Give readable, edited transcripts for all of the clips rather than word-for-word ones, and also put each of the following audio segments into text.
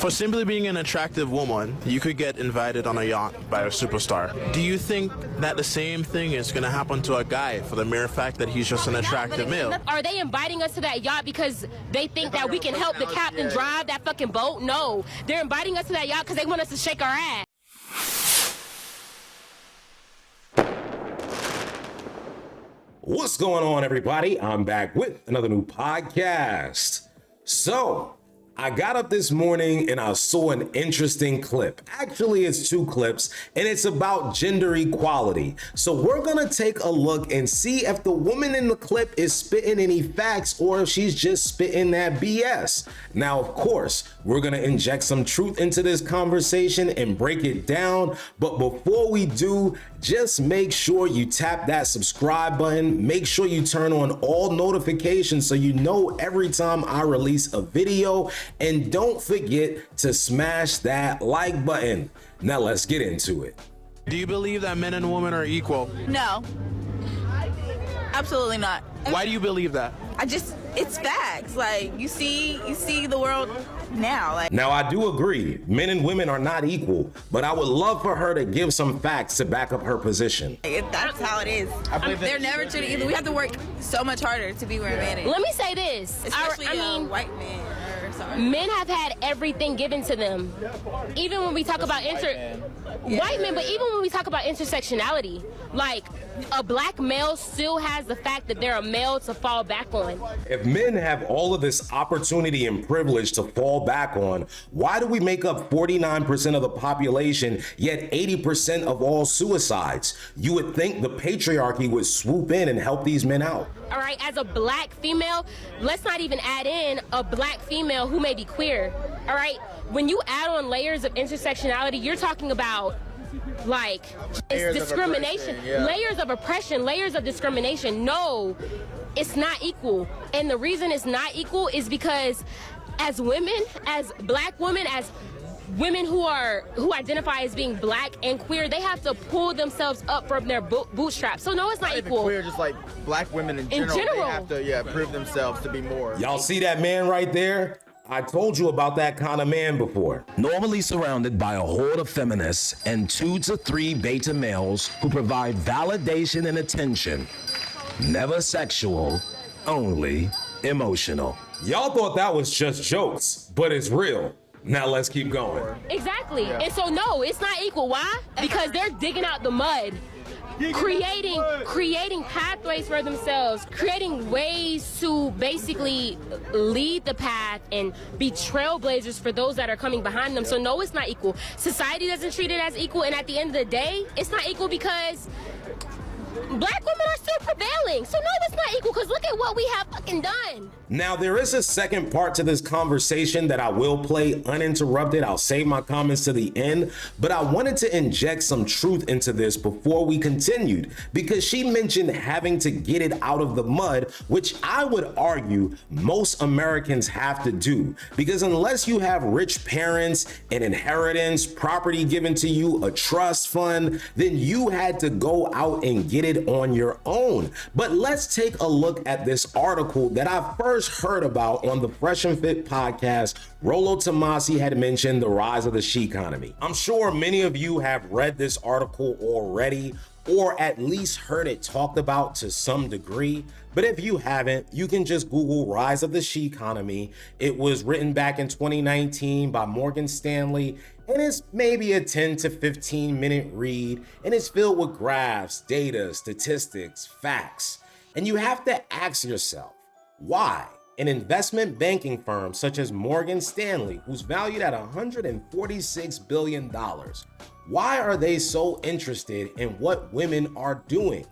For simply being an attractive woman, you could get invited on a yacht by a superstar. Do you think that the same thing is going to happen to a guy for the mere fact that he's just an attractive male? Are they inviting us to that yacht because they think that we can help the captain drive that fucking boat? No. They're inviting us to that yacht because they want us to shake our ass. What's going on, everybody? I'm back with another new podcast. So, I got up this morning and I saw an interesting clip. Actually, it's two clips and it's about gender equality. So we're gonna take a look and see if the woman in the clip is spitting any facts or if she's just spitting that BS. Now, of course, we're gonna inject some truth into this conversation and break it down. But before we do, just make sure you tap that subscribe button. Make sure you turn on all notifications so you know every time I release a video. And don't forget to smash that like button. Now let's get into it. Do you believe that men and women are equal? No, absolutely not. Why do you believe that? It's facts. Like you see the world now. Like Now I do agree, men and women are not equal, but I would love for her to give some facts to back up her position. that's how it is. They're never treated either. We have to work so much harder to be where a man is. Let me say this. Especially I mean, white men. men have had everything given to them. Even when we talk about white men, but even when we talk about intersectionality, like a black male still has the fact that they're a male to fall back on. If men have all of this opportunity and privilege to fall back on, why do we make up 49% of the population, yet 80% of all suicides? You would think the patriarchy would swoop in and help these men out. All right, as a black female, let's not even add in a black female who may be queer. All right, when you add on layers of intersectionality, you're talking about like it's discrimination, layers of oppression, layers of discrimination. No, it's not equal. And the reason it's not equal is because as women, as black women, as women who identify as being black and queer, they have to pull themselves up from their bootstraps. So no, it's not equal. Queer, just like black women in general, they have to prove themselves to be more. Y'all see that man right there? I told you about that kind of man before. Normally surrounded by a horde of feminists and 2 to 3 beta males who provide validation and attention. Never sexual, only emotional. Y'all thought that was just jokes, but it's real. Now let's keep going. Exactly. And so no, it's not equal. Why? Because they're digging out the mud, creating pathways for themselves, creating ways to basically lead the path and be trailblazers for those that are coming behind them. So no, it's not equal. Society doesn't treat it as equal, and at the end of the day, it's not equal because black women are still prevailing. So no, it's not equal because look at what we have fucking done. Now, there is a second part to this conversation that I will play uninterrupted. I'll save my comments to the end, but I wanted to inject some truth into this before we continued because she mentioned having to get it out of the mud, which I would argue most Americans have to do because unless you have rich parents, an inheritance, property given to you, a trust fund, then you had to go out and get it on your own. But let's take a look at this article that I first heard about on the Fresh and Fit podcast. Rollo Tomasi had mentioned the rise of the she economy. I'm sure many of you have read this article already or at least heard it talked about to some degree. But if you haven't, you can just Google rise of the she economy. It was written back in 2019 by Morgan Stanley, and it's maybe a 10 to 15 minute read, and it's filled with graphs, data, statistics, facts. And you have to ask yourself, why an investment banking firm such as Morgan Stanley, who's valued at $146 billion, why are they so interested in what women are doing?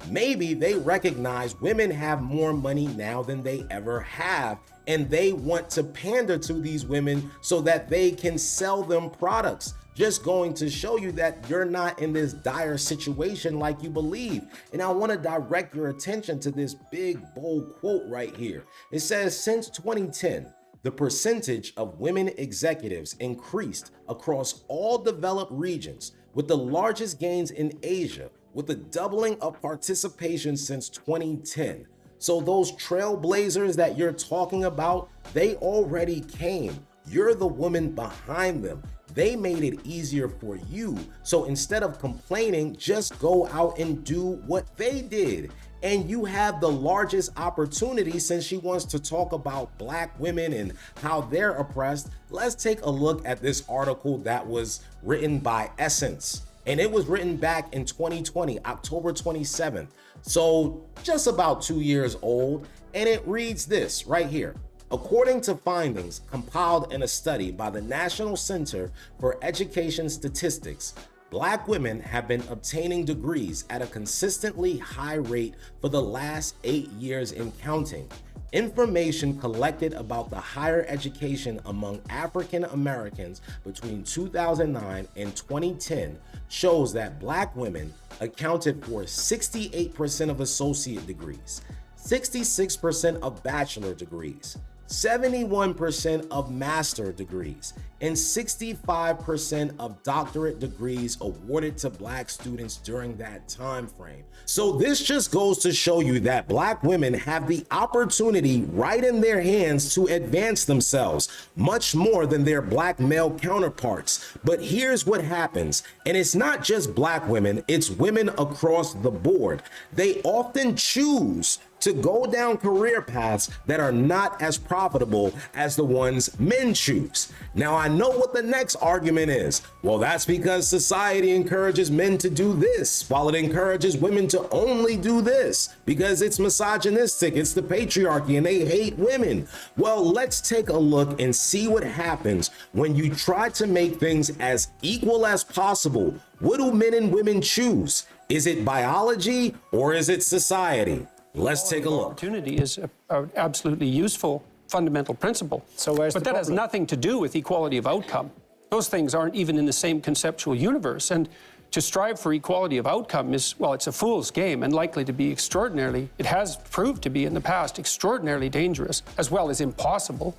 Maybe they recognize women have more money now than they ever have, and they want to pander to these women so that they can sell them products. Just going to show you that you're not in this dire situation like you believe. And I want to direct your attention to this big, bold quote right here. It says, since 2010, the percentage of women executives increased across all developed regions, with the largest gains in Asia, with a doubling of participation since 2010. So those trailblazers that you're talking about, they already came You're the woman behind them. They made it easier for you. So instead of complaining, just go out and do what they did. And you have the largest opportunity. Since she wants to talk about black women and how they're oppressed, let's take a look at this article that was written by Essence. And it was written back in 2020, October 27th. So just about 2 years old. And it reads this right here. According to findings compiled in a study by the National Center for Education Statistics, Black women have been obtaining degrees at a consistently high rate for the last 8 years and counting. Information collected about the higher education among African Americans between 2009 and 2010 shows that Black women accounted for 68% of associate degrees, 66% of bachelor degrees, 71% of master degrees, and 65% of doctorate degrees awarded to Black students during that time frame. So this just goes to show you that Black women have the opportunity right in their hands to advance themselves much more than their Black male counterparts. But here's what happens, and it's not just Black women, it's women across the board. They often choose to go down career paths that are not as profitable as the ones men choose. Now, I know what the next argument is. Well, that's because society encourages men to do this, while it encourages women to only do this, because it's misogynistic, it's the patriarchy, and they hate women. Well, let's take a look and see what happens when you try to make things as equal as possible. What do men and women choose? Is it biology or is it society? Let's take a look. Opportunity is an absolutely useful fundamental principle. But that has nothing to do with equality of outcome. Those things aren't even in the same conceptual universe. And to strive for equality of outcome is, well, it's a fool's game and likely to be extraordinarily, it has proved to be in the past, extraordinarily dangerous as well as impossible.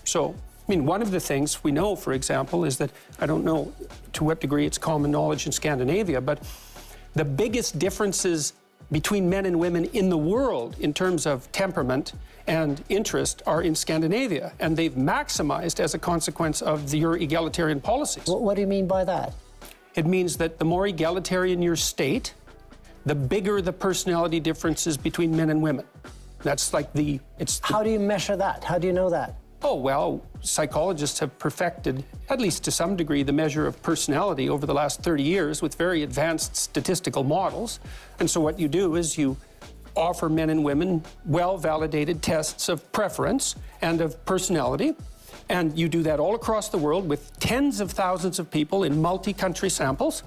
So, I mean, one of the things we know, for example, is that, I don't know to what degree it's common knowledge in Scandinavia, but the biggest differences between men and women in the world in terms of temperament and interest are in Scandinavia, and they've maximized as a consequence of your egalitarian policies. What do you mean by that? It means that the more egalitarian your state, the bigger the personality differences between men and women. That's like How do you measure that? How do you know that? Oh, well, psychologists have perfected, at least to some degree, the measure of personality over the last 30 years with very advanced statistical models. And so what you do is you offer men and women well-validated tests of preference and of personality. And you do that all across the world with tens of thousands of people in multi-country samples.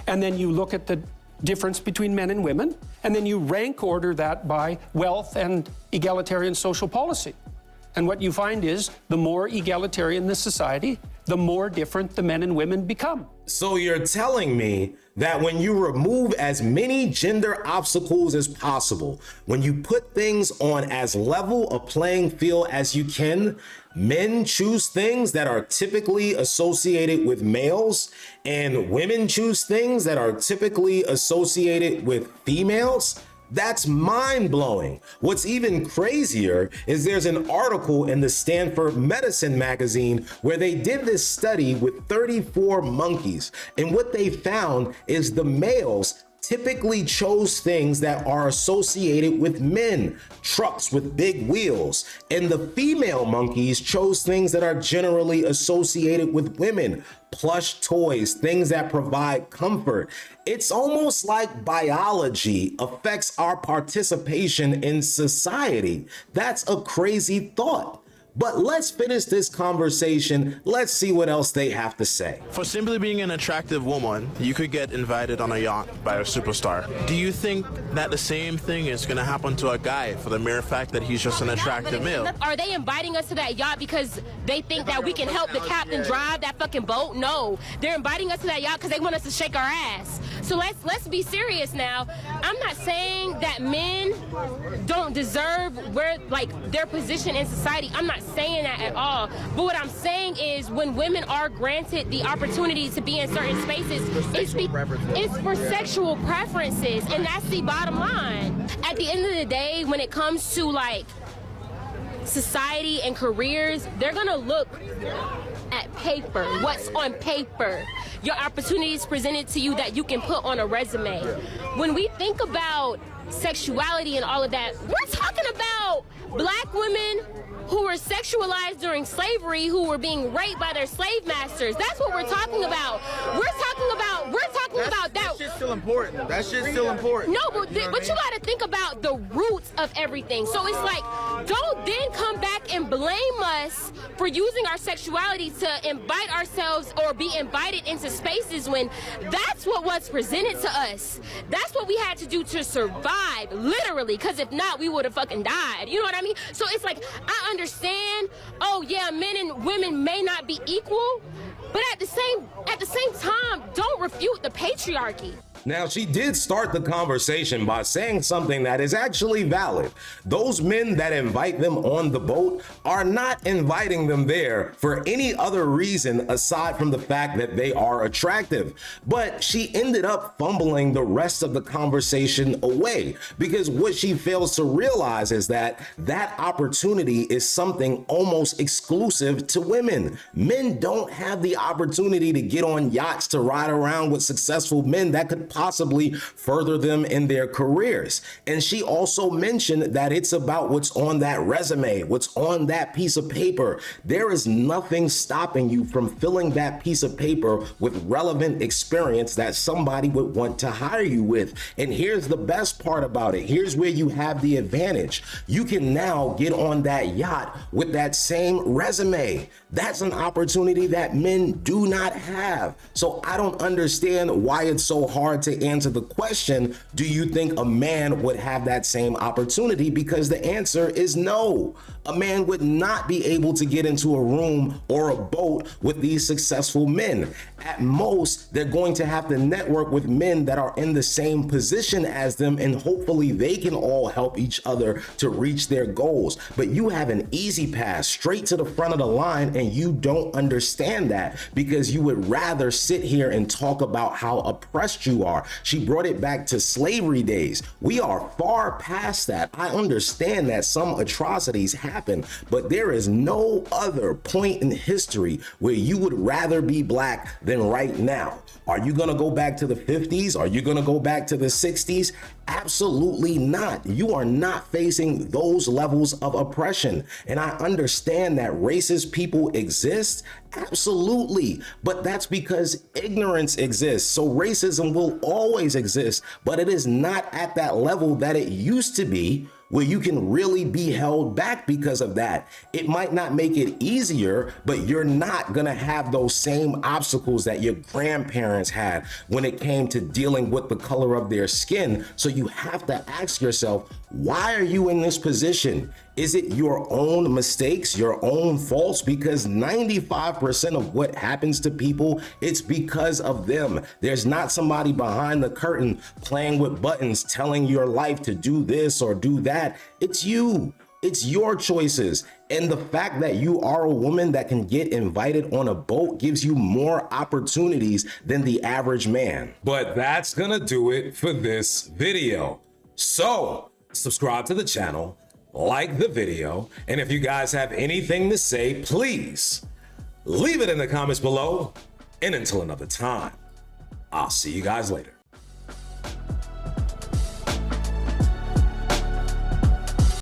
And then you look at the difference between men and women, and then you rank order that by wealth and egalitarian social policy. And what you find is the more egalitarian the society, the more different the men and women become. So you're telling me that when you remove as many gender obstacles as possible, when you put things on as level a playing field as you can, men choose things that are typically associated with males and women choose things that are typically associated with females? That's mind-blowing. What's even crazier is there's an article in the Stanford Medicine magazine where they did this study with 34 monkeys. And what they found is the males typically chose things that are associated with men, trucks with big wheels, and the female monkeys chose things that are generally associated with women, plush toys, things that provide comfort. It's almost like biology affects our participation in society. That's a crazy thought. But let's finish this conversation. Let's see what else they have to say. For simply being an attractive woman, you could get invited on a yacht by a superstar. Do you think that the same thing is going to happen to a guy for the mere fact that he's just an attractive male? Are they inviting us to that yacht because they think that we can help the captain drive that fucking boat? No. They're inviting us to that yacht because they want us to shake our ass. So let's be serious now. I'm not saying that men don't deserve their position in society. I'm not saying that at all. But what I'm saying is when women are granted the opportunity to be in certain spaces, it's for sexual preferences. And that's the bottom line. At the end of the day, when it comes to society and careers, they're gonna look at paper, what's on paper, your opportunities presented to you that you can put on a resume. When we think about sexuality and all of that, we're talking about black women who were sexualized during slavery, who were being raped by their slave masters. That's what we're talking about. We're talking about that. That shit's still important. That shit's still important. No, but you gotta think about the roots of everything. So it's like, don't then come back and blame us for using our sexuality to invite ourselves or be invited into spaces when that's what was presented to us. That's what we had to do to survive, literally, because if not, we would have fucking died. You know what I mean? So it's like, I understand, oh yeah, men and women may not be equal, but at the same time, don't refute the patriarchy. Now, she did start the conversation by saying something that is actually valid. Those men that invite them on the boat are not inviting them there for any other reason aside from the fact that they are attractive. But she ended up fumbling the rest of the conversation away, because what she fails to realize is that that opportunity is something almost exclusive to women. Men don't have the opportunity to get on yachts to ride around with successful men that could possibly further them in their careers. And she also mentioned that it's about what's on that resume, what's on that piece of paper. There is nothing stopping you from filling that piece of paper with relevant experience that somebody would want to hire you with. And here's the best part about it. Here's where you have the advantage. You can now get on that yacht with that same resume. That's an opportunity that men do not have. So I don't understand why it's so hard to answer the question, do you think a man would have that same opportunity? Because the answer is no. A man would not be able to get into a room or a boat with these successful men. At most, they're going to have to network with men that are in the same position as them, and hopefully they can all help each other to reach their goals. But you have an easy pass straight to the front of the line, and you don't understand that because you would rather sit here and talk about how oppressed you are. She brought it back to slavery days. We are far past that. I understand that some atrocities happen, but there is no other point in history where you would rather be black than right now. Are you gonna go back to the 50s? Are you gonna go back to the 60s? Absolutely not. You are not facing those levels of oppression. And I understand that racist people exist. Absolutely. But that's because ignorance exists. So racism will always exist, but it is not at that level that it used to be, where you can really be held back because of that. It might not make it easier, but you're not gonna have those same obstacles that your grandparents had when it came to dealing with the color of their skin. So you have to ask yourself, why are you in this position? Is it your own mistakes, your own faults? Because 95% of what happens to people, it's because of them. There's not somebody behind the curtain playing with buttons, telling your life to do this or do that. It's you. It's your choices. And the fact that you are a woman that can get invited on a boat gives you more opportunities than the average man. But that's gonna do it for this video. So subscribe to the channel, like the video, and if you guys have anything to say, please leave it in the comments below. And until another time, I'll see you guys later.